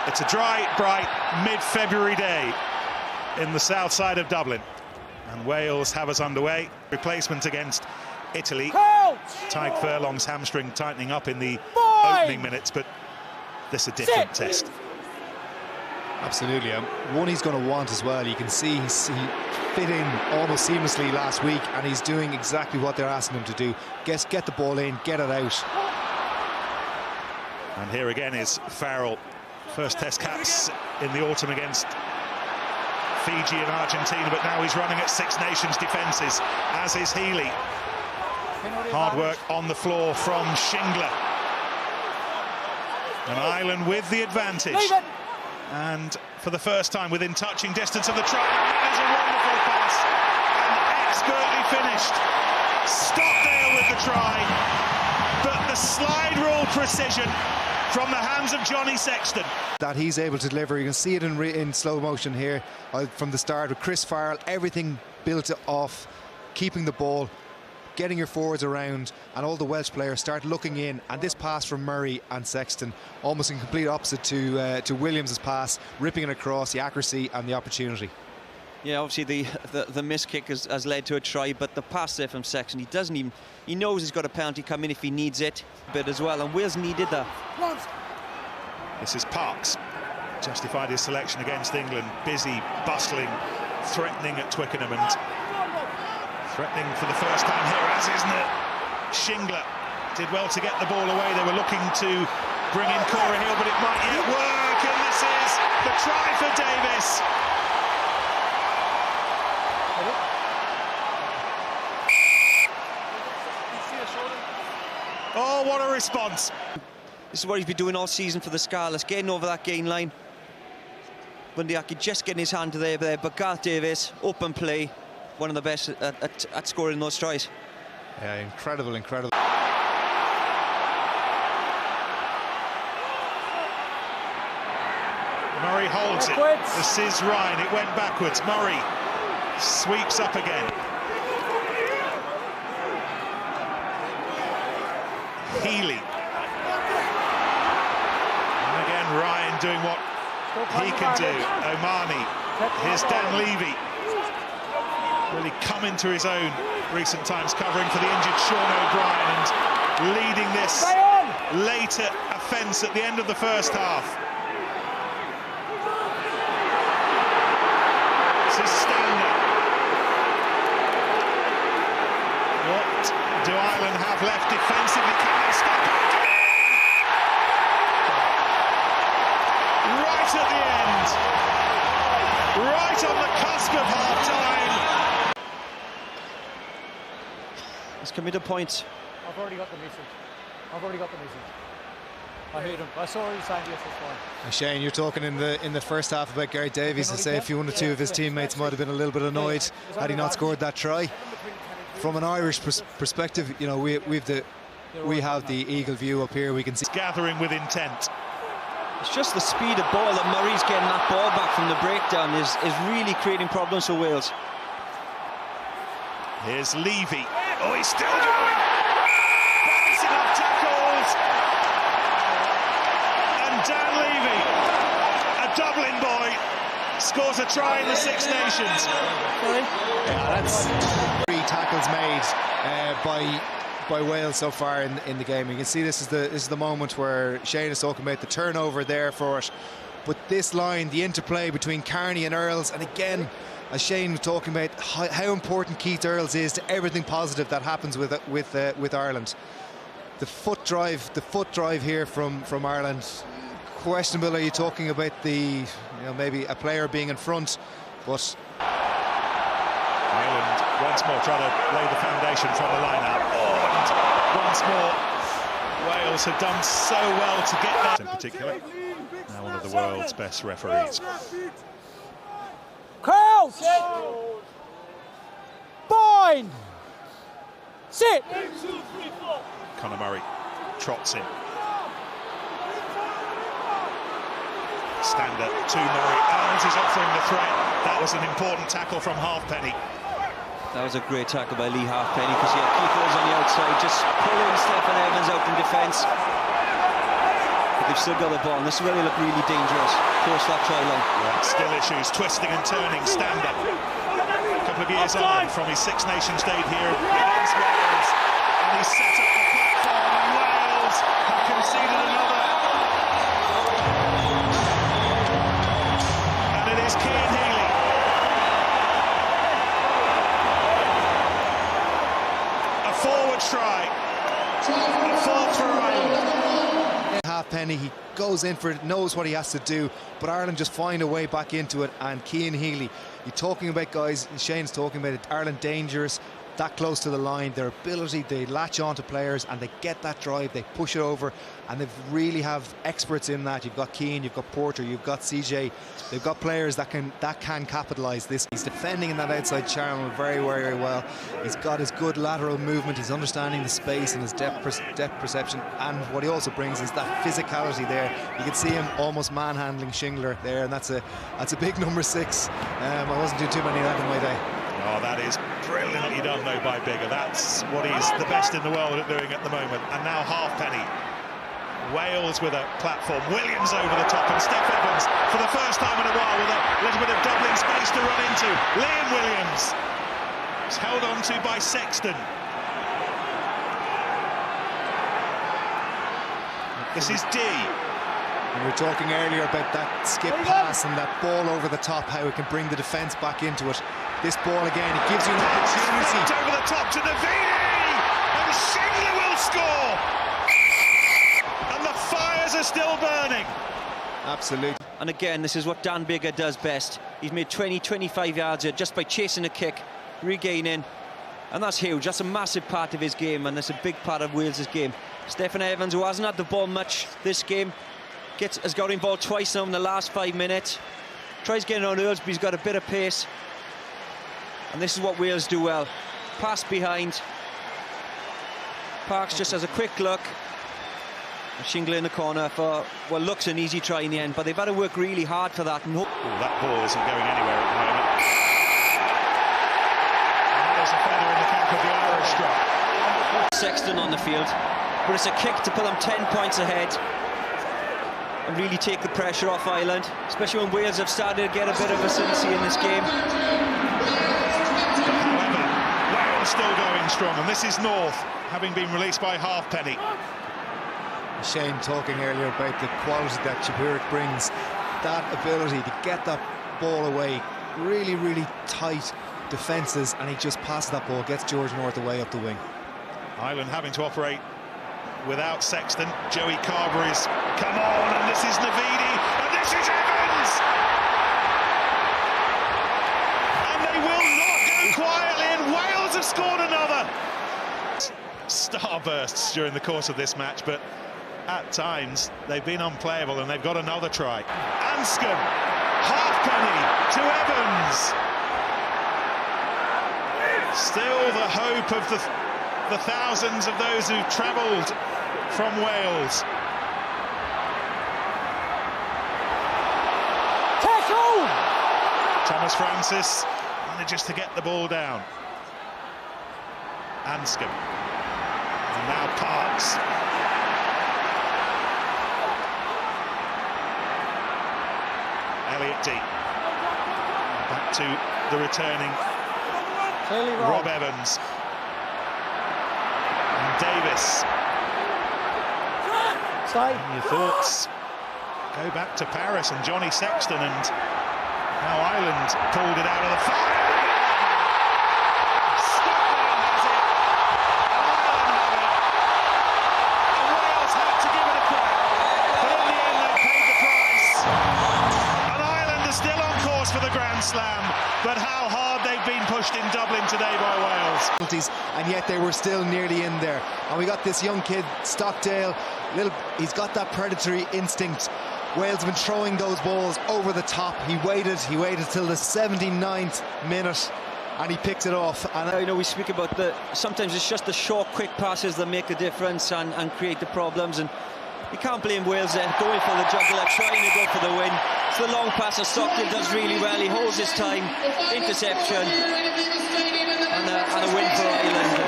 It's a dry, bright, mid-February day in the south side of Dublin. And Wales have us underway. Replacement against Italy. Tadhg Furlong's hamstring tightening up in the opening minutes, but this is a different test. Absolutely. One he's going to want as well. You can see he fit in almost seamlessly last week, and he's doing exactly what they're asking him to do. Get the ball in, get it out. And here again is Farrell. First test caps in the autumn against Fiji and Argentina, but now he's running at Six Nations defences, as is Healy. Hard work on the floor from Shingler. And Ireland with the advantage. And for the first time within touching distance of the try. That is a wonderful pass and expertly finished. Stockdale with the try, but the slide rule precision from the hands of Johnny Sexton. That he's able to deliver. You can see it in slow motion here from the start with Chris Farrell. Everything built off keeping the ball, getting your forwards around, and all the Welsh players start looking in. And this pass from Murray and Sexton, almost in complete opposite to Williams' pass, ripping it across, the accuracy and the opportunity. Yeah, obviously the miss kick has led to a try, but the pass there from Sexton, he knows he's got a penalty coming if he needs it, but as well, and Wales needed that. This is Parks, justified his selection against England, busy, bustling, threatening at Twickenham, and threatening for the first time here, as isn't it? Shingler did well to get the ball away. They were looking to bring in Cora Hill, but it might yet work, and this is the try for Davis. Oh, what a response. This is what he's been doing all season for the Scarlets, getting over that gain line. Bundyaki just getting his hand there, but Gareth Davis, open play, one of the best at scoring those tries. Yeah, incredible. Murray holds it. This is Ryan. It went backwards. Murray sweeps up again. Healy. And again, Ryan doing what he can do. Omani. Here's Dan Levy. Really come into his own recent times, covering for the injured Sean O'Brien and leading this later offence at the end of the first half. This is Stander. What do Ireland have left defensively? Can they stop it? Right at the end, right on the cusp of half-time. He's committed points. I've already got the message. I heard him. I saw him saying yes, that's fine. Shane, you're talking in the first half about Gareth Davies and say if one or two of his teammates might have been a little bit annoyed had he not scored that try. From an Irish perspective, you know, we have the eagle view up here. We can see gathering with intent. It's just the speed of ball that Murray's getting that ball back from the breakdown is really creating problems for Wales. Here's Levy. Oh, he's still going. Bouncing off tackles. And Dan Levy, a Dublin boy, scores a try in the Six Nations. Yeah, that's 3 tackles made by Wales so far in the game. You can see this is the moment where Shane is talking about the turnover there for it. But this line, the interplay between Carney and Earls, and again, as Shane was talking about how important Keith Earls is to everything positive that happens with Ireland. The foot drive here from Ireland. Questionable. Are you talking about maybe a player being in front? But Ireland once more try to lay the foundation from the line-out. And once more, Wales have done so well to get that in particular. Now one of the world's best referees. Crouch! Bind! Sit! Conor Murray trots in. Stander to Murray. Earls is offering the threat. That was an important tackle from Halfpenny. That was a great tackle by Lee Halfpenny because he had Keith Earls on the outside, just pulling Stephen Evans out in defence. but they've still got the ball, and this is where they look really dangerous close to that try line. Yeah, still issues, twisting and turning, stand-up. A couple of years on from his Six Nations day here against Wales, and he's set up the platform, and Wales have conceded another. And it is Cian Healy. A forward try, a fourth for Ireland. Halfpenny, he goes in for it, knows what he has to do, but Ireland just find a way back into it. And Cian Healy, you're talking about guys, Shane's talking about it, Ireland dangerous, that close to the line, their ability, they latch on to players and they get that drive, they push it over, and they really have experts in that. You've got Keane, you've got Porter, you've got CJ, they've got players that can capitalise this. He's defending in that outside channel very, very well. He's got his good lateral movement, he's understanding the space and his depth perception, and what he also brings is that physicality there. You can see him almost manhandling Shingler there, and that's a big number 6. I wasn't doing too many of that in my day. Oh, that is brilliantly done, though, by Biggar. That's what he's the best in the world at doing at the moment. And now Halfpenny. Wales with a platform. Williams over the top, and Steph Evans, for the first time in a while, with a little bit of doubling space to run into. Liam Williams is held on to by Sexton. This is D. We were talking earlier about that skip pass and that ball over the top, how it can bring the defence back into it. This ball again, it gives you an opportunity. Over the top to Navini, and Shingler will score. And the fires are still burning. Absolutely. And again, this is what Dan Biggar does best. He's made 20-25 yards here just by chasing a kick, regaining, and that's huge. That's a massive part of his game, and that's a big part of Wales' game. Stephen Evans, who hasn't had the ball much this game, has got involved twice now in the last 5 minutes. Tries getting on Earls, but he's got a bit of pace. And this is what Wales do well. Pass behind. Parks just has a quick look. And Shingler in the corner for what looks an easy try in the end, but they've had to work really hard for that. And that ball isn't going anywhere at the moment. And there's a feather in the camp of the Irish drop. Sexton on the field, but it's a kick to put them 10 points ahead and really take the pressure off Ireland, especially when Wales have started to get a bit of acidity in this game. But however, Wales still going strong, and this is North, having been released by Halfpenny. Shane talking earlier about the quality that Chaburik brings, that ability to get that ball away, really, really tight defences, and he just passes that ball, gets George North away up the wing. Ireland having to operate without Sexton. Joey Carver is come on, and this is Navini, and this is Evans, and they will not go quietly, and Wales have scored another. Starbursts during the course of this match, but at times they've been unplayable, and they've got another try. Anscombe, Halfpenny to Evans. Still the hope of the thousands of those who've travelled from Wales. Tackle! Thomas Francis manages to get the ball down. Anscombe. And now Parks. Elliot D. Back to the returning Rob Evans. And Davis. And your thoughts go back to Paris and Johnny Sexton, and how Ireland pulled it out of the fire. Scotland has it. Ireland have it. And Wales had to give it a crack, but in the end they paid the price. And Ireland are still on course for the Grand Slam, but how hard they've been pushed in Dublin today by Wales. And yet they were still nearly in there. And we got this young kid, Stockdale, he's got that predatory instinct. Wales have been throwing those balls over the top. He waited till the 79th minute, and he picked it off. And you know, we speak about sometimes it's just the short, quick passes that make the difference and create the problems. And you can't blame Wales there, going for the juggler, trying to go for the win. It's the long pass that Stockdale does really well. He holds his time, interception, and a win for Ireland.